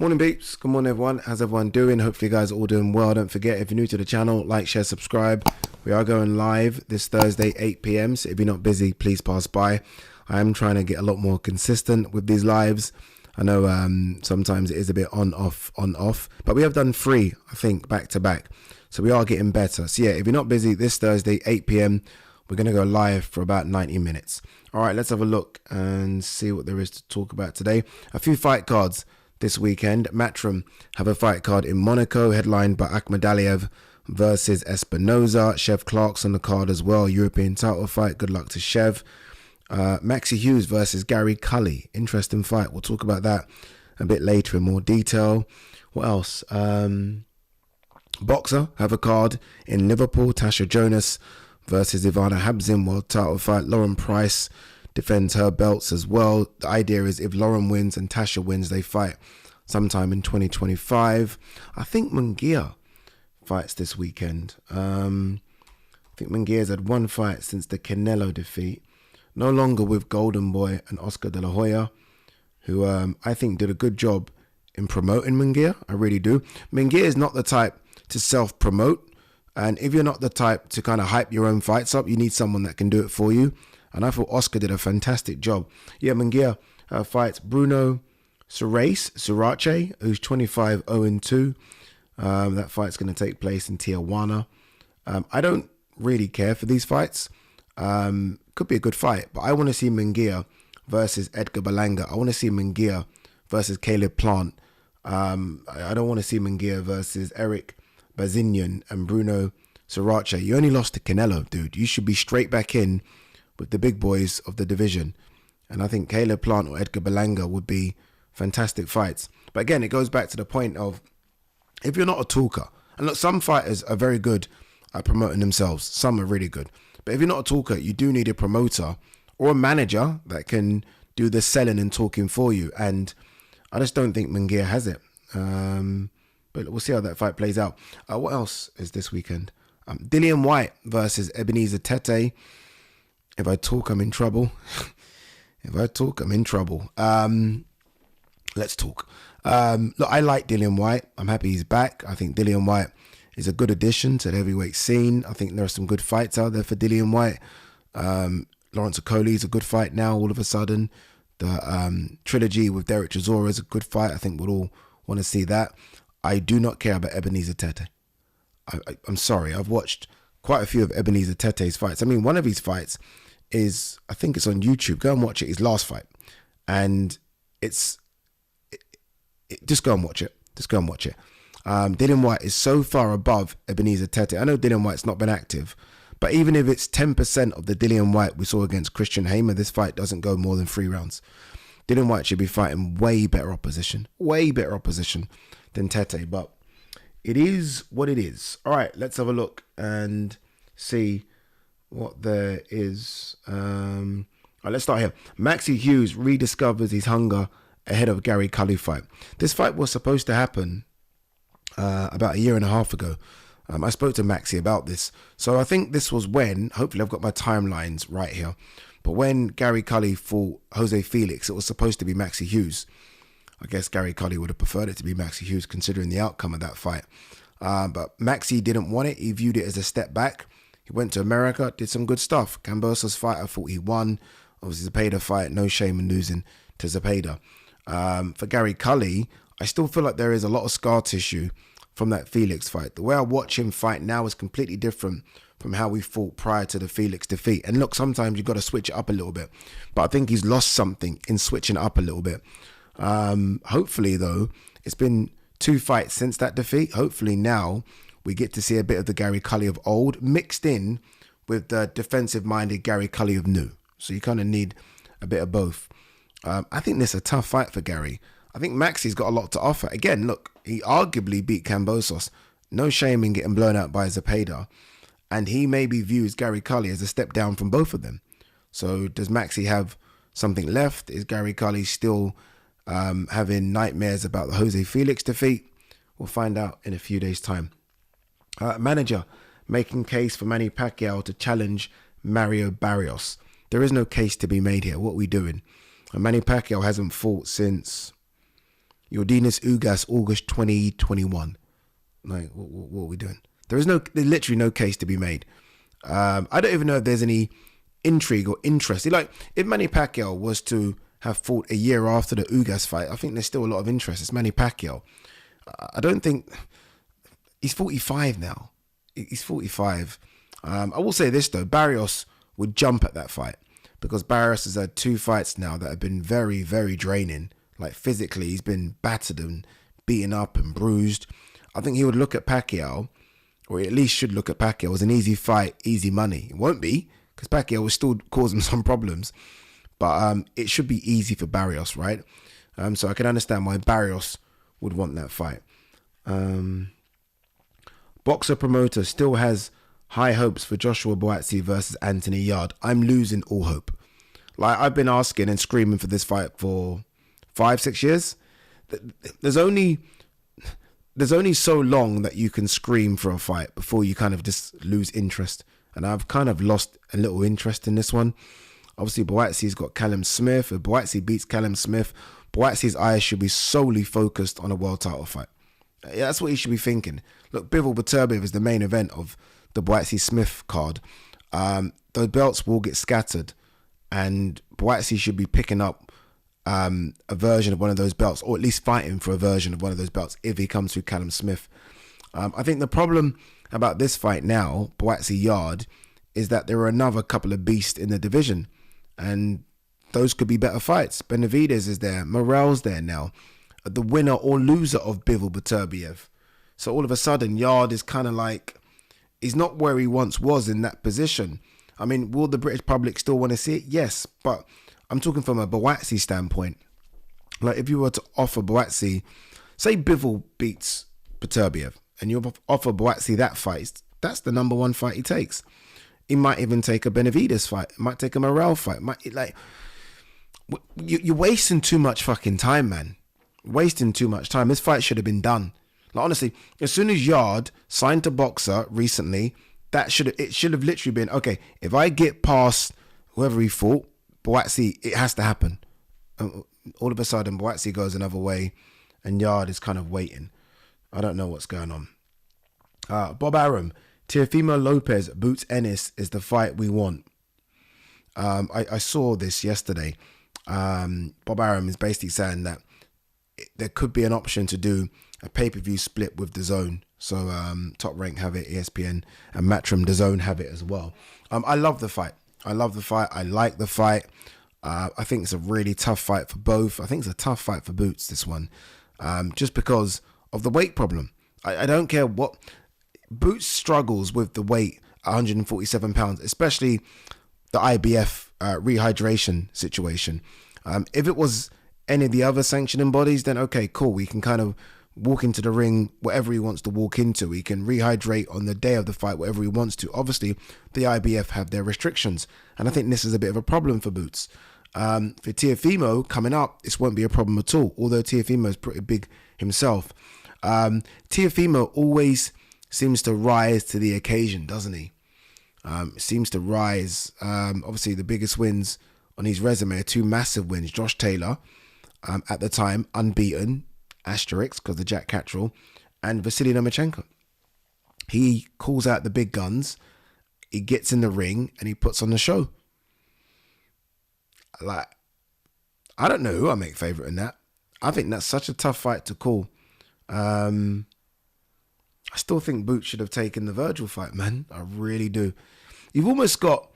Morning peeps, good morning everyone. How's everyone doing? Hopefully you guys are all doing well. Don't forget, if you're new to the channel, like, share, subscribe. We are going live this Thursday 8 p.m. so if you're not busy, please pass by. I am trying to get a lot more consistent with these lives. I know sometimes it is a bit on off, but we have done 3, I think, back to back, so we are getting better. So yeah, if you're not busy, this Thursday 8 p.m. we're going to go live for about 90 minutes. All right, let's have a look and see what there is to talk about today. A few fight cards this weekend. Matchroom have a fight card in Monaco, headlined by Akhmadaliev versus Espinoza. Chev Clark's on the card as well. European title fight. Good luck to Chev. Maxi Hughes versus Gary Cully. Interesting fight. We'll talk about that a bit later in more detail. What else? Boxer have a card in Liverpool. Tasha Jonas versus Ivana Habzin. World title fight. Lauren Price defends her belts as well. The idea is if Lauren wins and Tasha wins, they fight sometime in 2025. I think Munguia fights this weekend. I think Munguia's had 1 fight since the Canelo defeat. No longer with Golden Boy and Oscar De La Hoya, who I think did a good job in promoting Munguia. I really do. Munguia is not the type to self-promote. And if you're not the type to kind of hype your own fights up, you need someone that can do it for you. And I thought Oscar did a fantastic job. Yeah, Munguia fights Bruno Surace, who's 25-0-2. That fight's going to take place in Tijuana. I don't really care for these fights. Could be a good fight, but I want to see Munguia versus Edgar Berlanga. I want to see Munguia versus Caleb Plant. I don't want to see Munguia versus Eric Bazinian and Bruno Surace. You only lost to Canelo, dude. You should be straight back in with the big boys of the division. And I think Caleb Plant or Edgar Berlanga would be fantastic fights. But again, it goes back to the point of, if you're not a talker, and look, some fighters are very good at promoting themselves. Some are really good. But if you're not a talker, you do need a promoter or a manager that can do the selling and talking for you. And I just don't think Munguia has it. But we'll see how that fight plays out. What else is this weekend? Dillian White versus Ebenezer Tete. If I talk, I'm in trouble. If I talk, I'm in trouble. Let's talk. Look, I like Dillian White. I'm happy he's back. I think Dillian White is a good addition to the heavyweight scene. I think there are some good fights out there for Dillian White. Lawrence Okoli is a good fight now, all of a sudden. The trilogy with Derek Chisora is a good fight. I think we'll all want to see that. I do not care about Ebenezer Tete. I'm sorry. I've watched quite a few of Ebenezer Tete's fights. I mean, one of his fights is, I think it's on YouTube. Go and watch it. His last fight. And just go and watch it. Just go and watch it. Dillian White is so far above Ebenezer Tete. I know Dillian White's not been active, but even if it's 10% of the Dillian White we saw against Christian Hamer, this fight doesn't go more than 3 rounds. Dillian White should be fighting way better opposition than Tete, but it is what it is. All right, let's have a look and see what there is. All right, let's start here. Maxi Hughes rediscovers his hunger ahead of Gary Cully fight. This fight was supposed to happen about 1.5 years ago. I spoke to Maxi about this. So I think this was when, hopefully I've got my timelines right here, but when Gary Cully fought Jose Felix, it was supposed to be Maxi Hughes. I guess Gary Cully would have preferred it to be Maxi Hughes considering the outcome of that fight. But Maxi didn't want it. He viewed it as a step back. He went to America, did some good stuff. Kambosos fight, I thought he won. Obviously, Zepeda fight, no shame in losing to Zepeda. For Gary Cully, I still feel like there is a lot of scar tissue from that Felix fight. The way I watch him fight now is completely different from how we fought prior to the Felix defeat. And look, sometimes you've got to switch it up a little bit. But I think he's lost something in switching it up a little bit. Hopefully, though, it's been 2 fights since that defeat. Hopefully now we get to see a bit of the Gary Cully of old mixed in with the defensive-minded Gary Cully of new. So you kind of need a bit of both. I think this is a tough fight for Gary. I think Maxi's got a lot to offer. Again, look, he arguably beat Kambosos. No shame in getting blown out by Zepeda. And he maybe views Gary Cully as a step down from both of them. So does Maxi have something left? Is Gary Cully still having nightmares about the Jose Felix defeat? We'll find out in a few days' time. Manager making case for Manny Pacquiao to challenge Mario Barrios. There is no case to be made here. What are we doing? Manny Pacquiao hasn't fought since Yordenis Ugas, August 2021. Like, what are we doing? There's literally no case to be made. I don't even know if there's any intrigue or interest. Like, if Manny Pacquiao was to have fought a year after the Ugas fight, I think there's still a lot of interest. It's Manny Pacquiao. I don't think... He's 45 now. He's 45. I will say this, though. Barrios would jump at that fight, because Barrios has had 2 fights now that have been very, very draining. Like, physically, he's been battered and beaten up and bruised. I think he would look at Pacquiao, or at least should look at Pacquiao, as an easy fight, easy money. It won't be, because Pacquiao will still cause him some problems. But it should be easy for Barrios, right? So I can understand why Barrios would want that fight. Boxer promoter still has high hopes for Joshua Buatsi versus Anthony Yarde. I'm losing all hope. Like, I've been asking and screaming for this fight for 5-6 years. There's only so long that you can scream for a fight before you kind of just lose interest. And I've kind of lost a little interest in this one. Obviously, Buatsi's got Callum Smith. If Buatsi beats Callum Smith, Buatsi's eyes should be solely focused on a world title fight. Yeah, that's what he should be thinking. Look, Bivol Beterbiev is the main event of the Buatsi-Smith card. Those belts will get scattered, and Buatsi should be picking up a version of one of those belts, or at least fighting for a version of one of those belts if he comes through Callum Smith. I think the problem about this fight now, Buatsi-Yarde, is that there are another couple of beasts in the division, and those could be better fights. Benavidez is there, Morrell's there now, the winner or loser of Bivol Beterbiev. So all of a sudden, Yarde is kind of like, he's not where he once was in that position. I mean, will the British public still want to see it? Yes, but I'm talking from a Buatsi standpoint. Like, if you were to offer Buatsi, say Bivol beats Beterbiev, and you offer Buatsi that fight, that's the number 1 fight he takes. He might even take a Benavidez fight, might take a Morrell fight. You're wasting too much fucking time, man. Wasting too much time. This fight should have been done. Like, honestly, as soon as Yarde signed to Boxer recently, it should have literally been, okay, if I get past whoever he fought, Buatsi, it has to happen. All of a sudden, Buatsi goes another way, and Yarde is kind of waiting. I don't know what's going on. Bob Arum, Teofimo Lopez boots Ennis is the fight we want. I saw this yesterday. Bob Arum is basically saying that there could be an option to do a pay-per-view split with DAZN. So Top Rank have it, ESPN and Matchroom DAZN have it as well. I love the fight. I like the fight. I think it's a really tough fight for both. I think it's a tough fight for Boots, this one. Just because of the weight problem. I don't care what... Boots struggles with the weight, 147 pounds, especially the IBF rehydration situation. If it was any of the other sanctioning bodies, then okay, cool. We can kind of walk into the ring whatever he wants to walk into. He can rehydrate on the day of the fight whatever he wants to. Obviously, the IBF have their restrictions, and I think this is a bit of a problem for Boots. For Teofimo coming up, this won't be a problem at all, although Teofimo is pretty big himself. Teofimo always seems to rise to the occasion, doesn't he? Seems to rise. Obviously, the biggest wins on his resume are 2 massive wins. Josh Taylor, at the time, unbeaten, asterisk, because of Jack Catterall, and Vasily Lomachenko. He calls out the big guns, he gets in the ring, and he puts on the show. Like, I don't know who I make favourite in that. I think that's such a tough fight to call. I still think Boots should have taken the Virgil fight, man. I really do. You've almost got...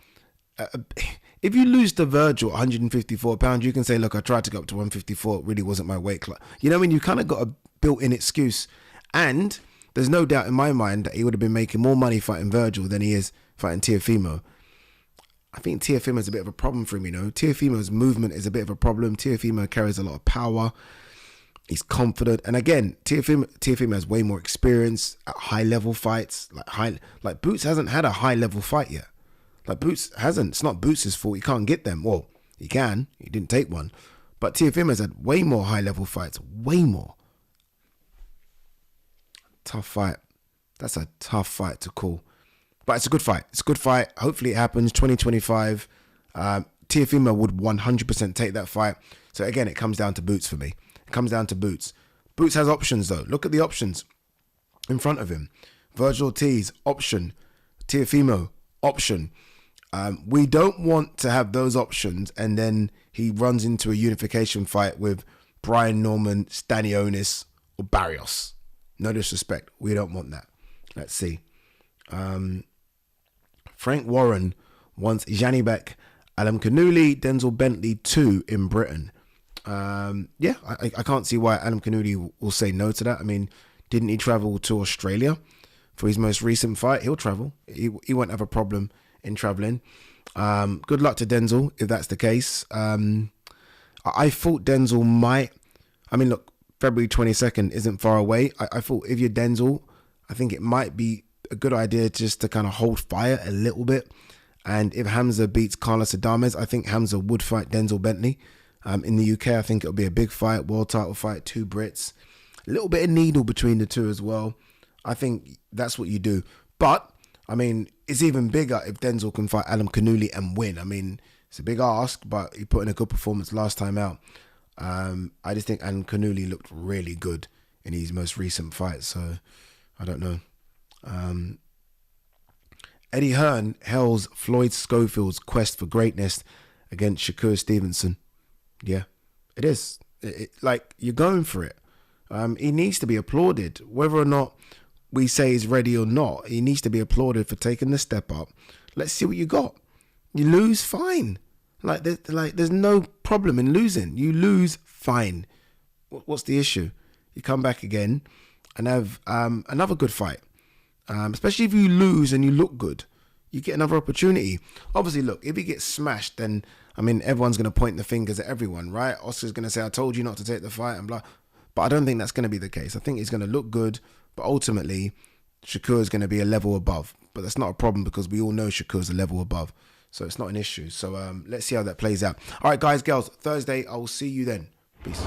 if you lose to Virgil 154 pounds, you can say, look, I tried to go up to 154. It really wasn't my weight class. You know what I mean? You kind of got a built-in excuse. And there's no doubt in my mind that he would have been making more money fighting Virgil than he is fighting Teofimo. I think Teofimo is a bit of a problem for him, you know. Teofimo's movement is a bit of a problem. Teofimo carries a lot of power. He's confident, and again, Teofimo has way more experience at high-level fights. Like Boots hasn't had a high-level fight yet. Like Boots hasn't. It's not Boots' fault. He can't get them. Well, he can. He didn't take one, but Teofimo has had way more high-level fights. Way more. Tough fight. That's a tough fight to call, but it's a good fight. It's a good fight. Hopefully, it happens 2025. Teofimo would 100% take that fight. So again, it comes down to Boots for me. It comes down to Boots. Boots has options though. Look at the options in front of him. Virgil Ortiz, option. Teofimo, option. We don't want to have those options and then he runs into a unification fight with Brian Norman, Stanionis, or Barrios. No disrespect. We don't want that. Let's see. Frank Warren wants Janibek, Alam Kanuli, Denzel Bentley 2 in Britain. Yeah, I can't see why Alam Kanuli will say no to that. I mean, didn't he travel to Australia for his most recent fight? He'll travel. He won't have a problem in traveling. Good luck to Denzel if that's the case. I thought Denzel might. I mean, look, February 22nd isn't far away. I thought if you're Denzel, I think it might be a good idea just to kind of hold fire a little bit. And if Hamza beats Carlos Adames, I think Hamza would fight Denzel Bentley. In the UK, I think it'll be a big fight, world title fight, 2 Brits. A little bit of needle between the two as well. I think that's what you do. But, I mean, it's even bigger if Denzel can fight Alam Kanuli and win. I mean, it's a big ask, but he put in a good performance last time out. I just think Alam Kanuli looked really good in his most recent fight, so I don't know. Eddie Hearn hails Floyd Scofield's quest for greatness against Shakur Stevenson. Yeah, it is. Like, you're going for it. He needs to be applauded. Whether or not we say he's ready or not, he needs to be applauded for taking the step up. Let's see what you got. You lose, fine. There's no problem in losing. You lose, fine. What's the issue? You come back again and have another good fight. Especially if you lose and you look good, you get another opportunity. Obviously, look, if he gets smashed, then, I mean, everyone's going to point the fingers at everyone, right? Oscar's going to say, I told you not to take the fight and blah. But I don't think that's going to be the case. I think he's going to look good, but ultimately, Shakur is going to be a level above. But that's not a problem because we all know Shakur's a level above. So it's not an issue. So let's see how that plays out. All right, guys, girls, Thursday, I will see you then. Peace.